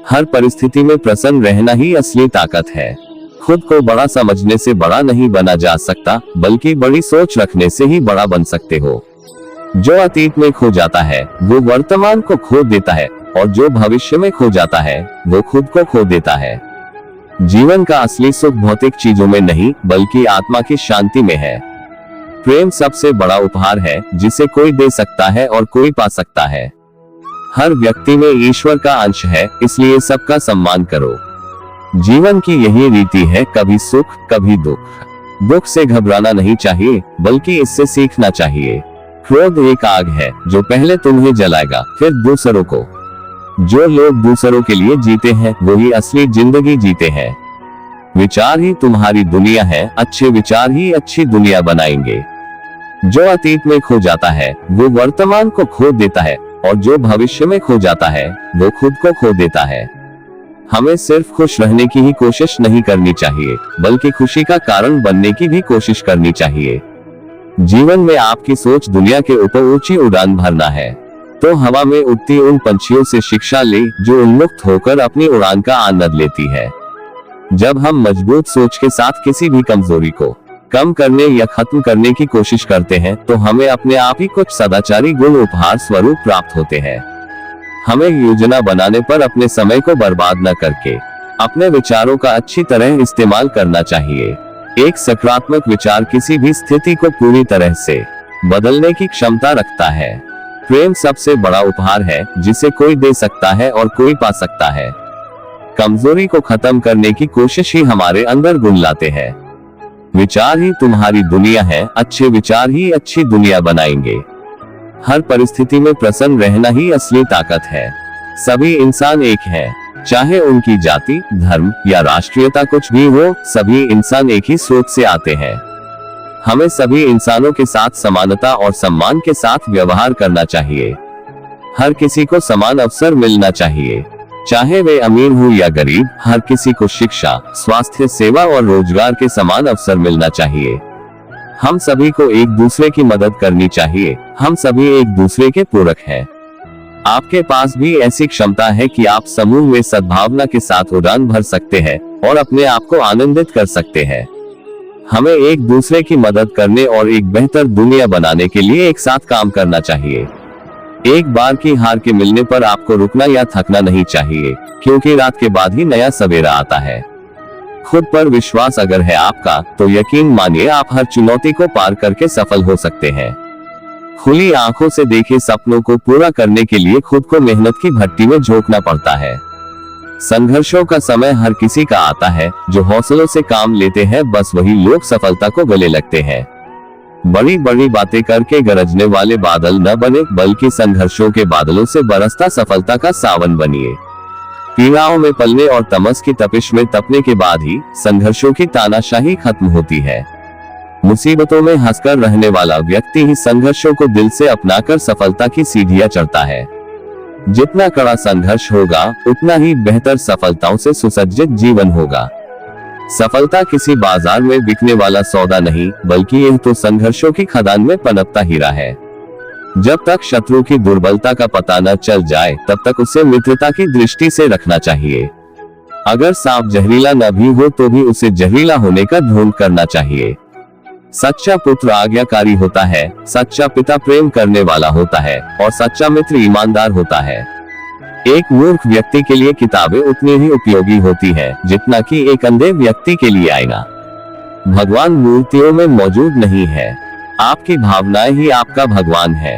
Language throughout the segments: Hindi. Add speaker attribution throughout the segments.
Speaker 1: हर परिस्थिति में प्रसन्न रहना ही असली ताकत है। खुद को बड़ा समझने से बड़ा नहीं बना जा सकता, बल्कि बड़ी सोच रखने से ही बड़ा बन सकते हो। जो अतीत में खो जाता है वो वर्तमान को खो देता है, और जो भविष्य में खो जाता है वो खुद को खो देता है। जीवन का असली सुख भौतिक चीजों में नहीं, बल्कि आत्मा की शांति में है। प्रेम सबसे बड़ा उपहार है जिसे कोई दे सकता है और कोई पा सकता है। हर व्यक्ति में ईश्वर का अंश है, इसलिए सबका सम्मान करो। जीवन की यही रीति है, कभी सुख कभी दुख। दुख से घबराना नहीं चाहिए, बल्कि इससे सीखना चाहिए। क्रोध एक आग है जो पहले तुम्हें जलाएगा, फिर दूसरों को। जो लोग दूसरों के लिए जीते हैं वही असली जिंदगी जीते हैं। विचार ही तुम्हारी दुनिया है, अच्छे विचार ही अच्छी दुनिया बनाएंगे। जो अतीत में खो जाता है वो वर्तमान को खो देता है, और जो भविष्य में खो जाता है वो खुद को खो देता है। हमें सिर्फ खुश रहने की ही कोशिश नहीं करनी चाहिए, बल्कि खुशी का कारण बनने की भी कोशिश करनी चाहिए। जीवन में आपकी सोच दुनिया के ऊपर ऊंची उड़ान भरना है, तो हवा में उड़ती उन पंछियों से शिक्षा ले जो उन्मुक्त होकर अपनी उड़ान का आनंद लेती है। जब हम मजबूत सोच के साथ किसी भी कमजोरी को कम करने या खत्म करने की कोशिश करते हैं, तो हमें अपने आप ही कुछ सदाचारी गुण उपहार स्वरूप प्राप्त होते हैं। हमें योजना बनाने पर अपने समय को बर्बाद न करके अपने विचारों का अच्छी तरह इस्तेमाल करना चाहिए। एक सकारात्मक विचार किसी भी स्थिति को पूरी तरह से बदलने की क्षमता रखता है। प्रेम सबसे बड़ा उपहार है जिसे कोई दे सकता है और कोई पा सकता है। कमजोरी को खत्म करने की कोशिश ही हमारे अंदर गुण लाते हैं। विचार ही तुम्हारी दुनिया है, अच्छे विचार ही अच्छी दुनिया बनाएंगे। हर परिस्थिति में प्रसन्न रहना ही असली ताकत है। सभी इंसान एक हैं, चाहे उनकी जाति, धर्म या राष्ट्रीयता कुछ भी हो, सभी इंसान एक ही स्रोत से आते हैं। हमें सभी इंसानों के साथ समानता और सम्मान के साथ व्यवहार करना चाहिए। हर किसी को समान अवसर मिलना चाहिए, चाहे वे अमीर हो या गरीब। हर किसी को शिक्षा, स्वास्थ्य सेवा और रोजगार के समान अवसर मिलना चाहिए। हम सभी को एक दूसरे की मदद करनी चाहिए। हम सभी एक दूसरे के पूरक हैं। आपके पास भी ऐसी क्षमता है कि आप समूह में सद्भावना के साथ उड़ान भर सकते हैं और अपने आप को आनंदित कर सकते हैं। हमें एक दूसरे की मदद करने और एक बेहतर दुनिया बनाने के लिए एक साथ काम करना चाहिए। एक बार की हार के मिलने पर आपको रुकना या थकना नहीं चाहिए, क्योंकि रात के बाद ही नया सवेरा आता है। खुद पर विश्वास अगर है आपका, तो यकीन मानिए आप हर चुनौती को पार करके सफल हो सकते हैं। खुली आंखों से देखे सपनों को पूरा करने के लिए खुद को मेहनत की भट्टी में झोंकना पड़ता है। संघर्षों का समय हर किसी का आता है। जो हौसलों से काम लेते हैं, बस वही लोग सफलता को गले लगते हैं। बड़ी बड़ी बातें करके गरजने वाले बादल न बने, बल्कि संघर्षों के बादलों से बरसता सफलता का सावन बनिए। पीड़ाओं में पलने और तमस की तपिश में तपने के बाद ही संघर्षों की तानाशाही खत्म होती है। मुसीबतों में हंसकर रहने वाला व्यक्ति ही संघर्षों को दिल से अपनाकर सफलता की सीढ़ियां चढ़ता है। जितना कड़ा संघर्ष होगा, उतना ही बेहतर सफलताओं से सुसज्जित जीवन होगा। सफलता किसी बाजार में बिकने वाला सौदा नहीं, बल्कि यह तो संघर्षों की खदान में पनपता हीरा है। जब तक शत्रु की दुर्बलता का पता न चल जाए, तब तक उसे मित्रता की दृष्टि से रखना चाहिए। अगर सांप जहरीला न भी हो, तो भी उसे जहरीला होने का ढूंढ करना चाहिए। सच्चा पुत्र आज्ञाकारी होता है, सच्चा पिता प्रेम करने वाला होता है, और सच्चा मित्र ईमानदार होता है। एक मूर्ख व्यक्ति के लिए किताबें उतनी ही उपयोगी होती हैं जितना कि एक अंधे व्यक्ति के लिए आईना। भगवान मूर्तियों में मौजूद नहीं है, आपकी भावनाएं ही आपका भगवान है।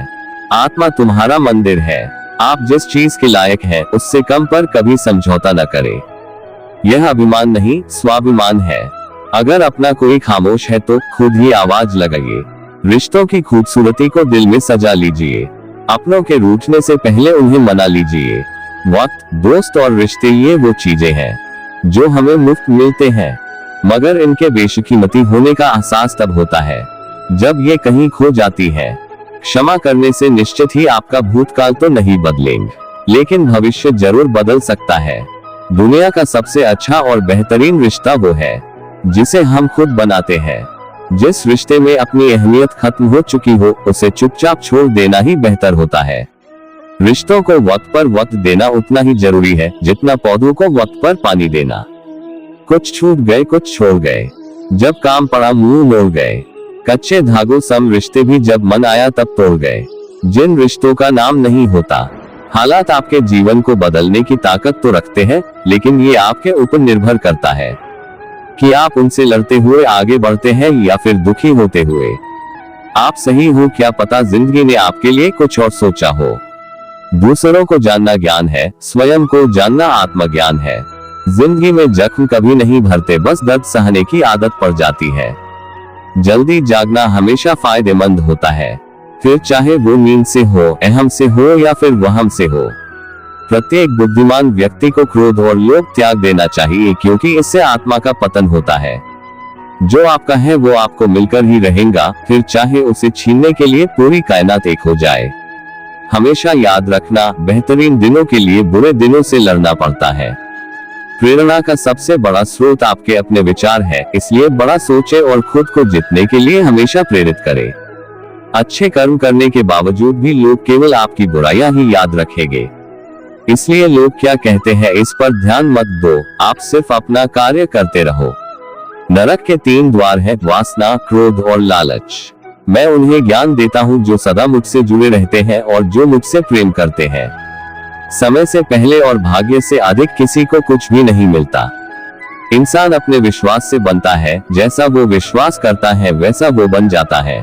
Speaker 1: आत्मा तुम्हारा मंदिर है। आप जिस चीज के लायक हैं, उससे कम पर कभी समझौता न करें। यह अभिमान नहीं, स्वाभिमान है। अगर अपना कोई खामोश है तो खुद ही आवाज लगाइए। रिश्तों की खूबसूरती को दिल में सजा लीजिए। अपनों के रूठने से पहले उन्हें मना लीजिए। वक्त, दोस्त और रिश्ते ये वो चीजें हैं जो हमें मुफ्त मिलते हैं, मगर इनके बेशकीमती होने का एहसास तब होता है जब ये कहीं खो जाती है। क्षमा करने से निश्चित ही आपका भूतकाल तो नहीं बदलेंगे, लेकिन भविष्य जरूर बदल सकता है। दुनिया का सबसे अच्छा और बेहतरीन रिश्ता वो है जिसे हम खुद बनाते हैं। जिस रिश्ते में अपनी अहमियत खत्म हो चुकी हो, उसे चुपचाप छोड़ देना ही बेहतर होता है। रिश्तों को वक्त पर वक्त देना उतना ही जरूरी है जितना पौधों को वक्त पर पानी देना। कुछ छूट गए, कुछ छोड़ गए, जब काम पड़ा मुंह मोड़ गए। कच्चे धागों सम रिश्ते भी जब मन आया तब तोड़ गए। जिन रिश्तों का नाम नहीं होता। हालात आपके जीवन को बदलने की ताकत तो रखते हैं, लेकिन ये आपके ऊपर निर्भर करता है कि आप उनसे लड़ते हुए आगे बढ़ते हैं या फिर दुखी होते हुए। आप सही हो क्या पता जिंदगी ने आपके लिए कुछ और सोचा हो। दूसरों को जानना ज्ञान है, स्वयं को जानना आत्मज्ञान है। जिंदगी में जख्म कभी नहीं भरते, बस दर्द सहने की आदत पड़ जाती है। जल्दी जागना हमेशा फायदेमंद होता है, फिर चाहे वो नींद से हो, अहम से हो या फिर वहम से हो। प्रत्येक बुद्धिमान व्यक्ति को क्रोध और लोभ त्याग देना चाहिए, क्योंकि इससे आत्मा का पतन होता है। जो आपका है वो आपको मिलकर ही रहेगा, फिर चाहे उसे छीनने के लिए पूरी कायनात एक हो जाए। हमेशा याद रखना, बेहतरीन दिनों के लिए बुरे दिनों से लड़ना पड़ता है। प्रेरणा का सबसे बड़ा स्रोत आपके अपने विचार है, इसलिए बड़ा सोचे और खुद को जीतने के लिए हमेशा प्रेरित करे। अच्छे कर्म करने के बावजूद भी लोग केवल आपकी बुराइयां ही याद रखेंगे, इसलिए लोग क्या कहते हैं इस पर ध्यान मत दो, आप सिर्फ अपना कार्य करते रहो। नरक के 3 द्वार हैं, वासना, क्रोध और लालच। मैं उन्हें ज्ञान देता हूँ जो सदा मुझसे जुड़े रहते हैं और जो मुझसे प्रेम करते हैं। समय से पहले और भाग्य से अधिक किसी को कुछ भी नहीं मिलता। इंसान अपने विश्वास से बनता है, जैसा वो विश्वास करता है वैसा वो बन जाता है।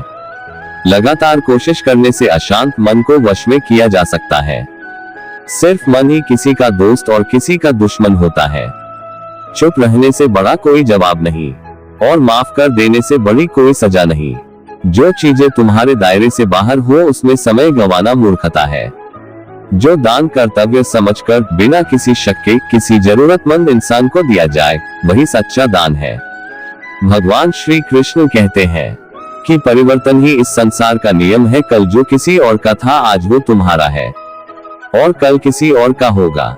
Speaker 1: लगातार कोशिश करने से अशांत मन को वश में किया जा सकता है। सिर्फ मन ही किसी का दोस्त और किसी का दुश्मन होता है। चुप रहने से बड़ा कोई जवाब नहीं, और माफ कर देने से बड़ी कोई सजा नहीं। जो चीजें तुम्हारे दायरे से बाहर हो उसमें समय गंवाना मूर्खता है। जो दान कर्तव्य समझकर बिना किसी शक के किसी जरूरतमंद इंसान को दिया जाए, वही सच्चा दान है। भगवान श्री कृष्ण कहते हैं कि परिवर्तन ही इस संसार का नियम है। कल जो किसी और का था आज वो तुम्हारा है, और कल किसी और का होगा।